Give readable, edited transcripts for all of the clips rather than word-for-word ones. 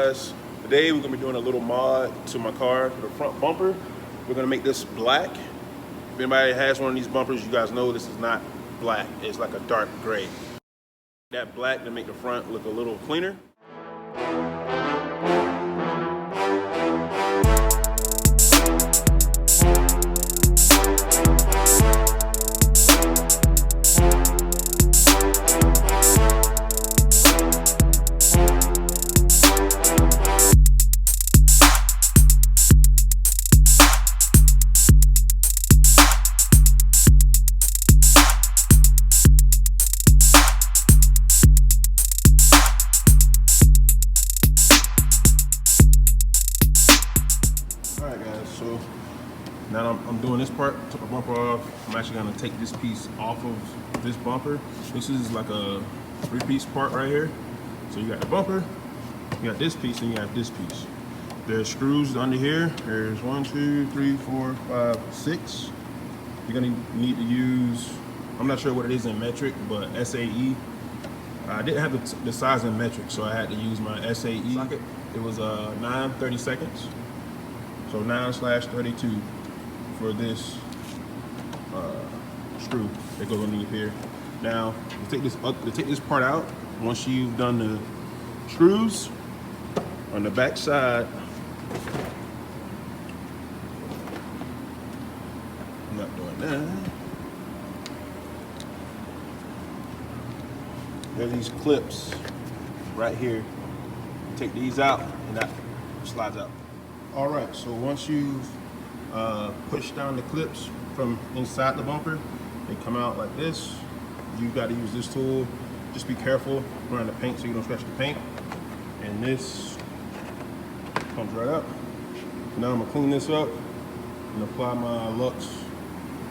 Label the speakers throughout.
Speaker 1: guys, today we're gonna be doing a little mod to my car, to the front bumper. We're gonna make this black. If anybody has one of these bumpers, you guys know this is not black. It's like a dark gray. That black to make the front look a little cleaner. Alright guys, so now I'm doing this part, took the bumper off. I'm actually gonna take this piece off of this bumper. This is like a 3-piece part right here. So you got the bumper, you got this piece, and you got this piece. There's screws under here. There's 1, 2, 3, 4, 5, 6. You're gonna need to use, I'm not sure what it is in metric, but SAE. I didn't have the size in metric, so I had to use my SAE socket. It was 9/32. So 9/32 for this screw that goes underneath here. Now, to take this part out, once you've done the screws on the back side, I'm not doing that. There's these clips right here. Take these out, and that slides out. All right, so once you've pushed down the clips from inside the bumper, they come out like this. You got to use this tool. Just be careful around the paint so you don't scratch the paint. And this comes right up. Now I'm gonna clean this up and apply my Luxe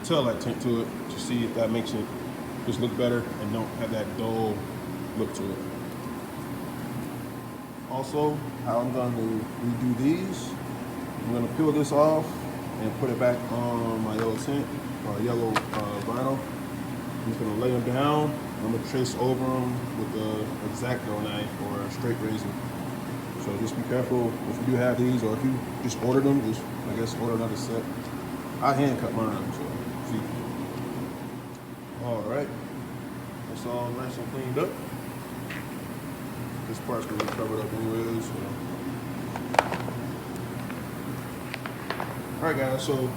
Speaker 1: taillight tint to it to see if that makes it just look better and don't have that dull look to it. Also, how I'm going to redo these, I'm going to peel this off and put it back on my yellow tint, or yellow vinyl. I'm just going to lay them down. I'm going to trace over them with the X-Acto knife or a straight razor. So just be careful if you do have these, or if you just order them, just I guess order another set. I hand cut mine, so see. All right, it's all nice and cleaned up. This part's gonna be covered up anyways. So. All right, guys. So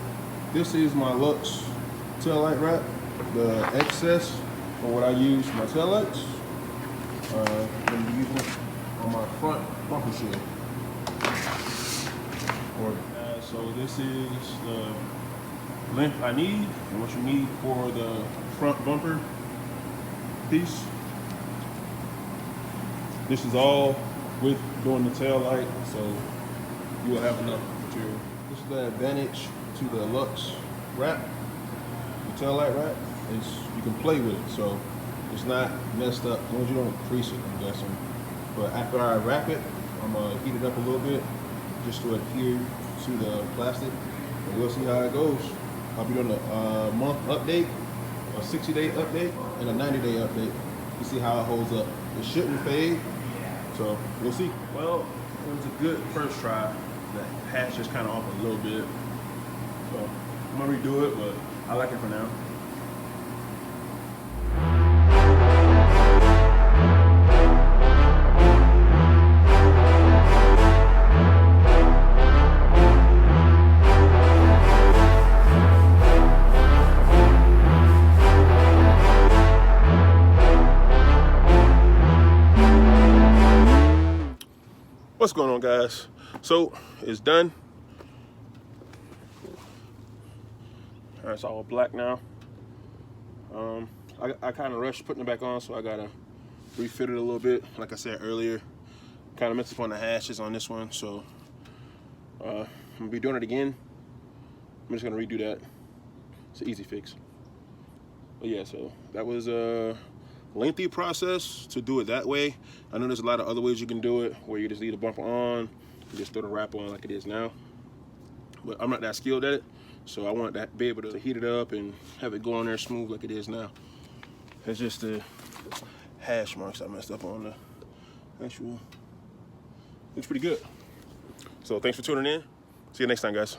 Speaker 1: this is my Luxe taillight wrap. The excess for what I use for my taillights. I'm gonna be using it on my front bumper shield. So this is the length I need and what you need for the front bumper piece. This is all with doing the tail light, so you will have enough material. This is the advantage to the Luxe wrap, the tail light wrap, is you can play with it, so it's not messed up as long as you don't crease it, I'm guessing. But after I wrap it, I'm gonna heat it up a little bit just to adhere to the plastic, and we'll see how it goes. I'll be doing a month update, a 60-day update, and a 90-day update to see how it holds up. It shouldn't fade, so we'll see. Well, it was a good first try. The hatch just kind of off a little bit, so I'm gonna redo it, but I like it for now. What's going on, guys? So it's done. All right, it's all black now. I kind of rushed putting it back on, so I gotta refit it a little bit. Like I said earlier, kind of messed up on the hashes on this one, so I'm gonna be doing it again. I'm just gonna redo that. It's an easy fix. But yeah, so that was lengthy process to do it that way. I know there's a lot of other ways you can do it, where you just leave the bumper on, you just throw the wrap on like it is now. But I'm not that skilled at it, so I want to be able to heat it up and have it go on there smooth like it is now. It's just the hash marks I messed up on the actual looks pretty good. So thanks for tuning in. See you next time, guys.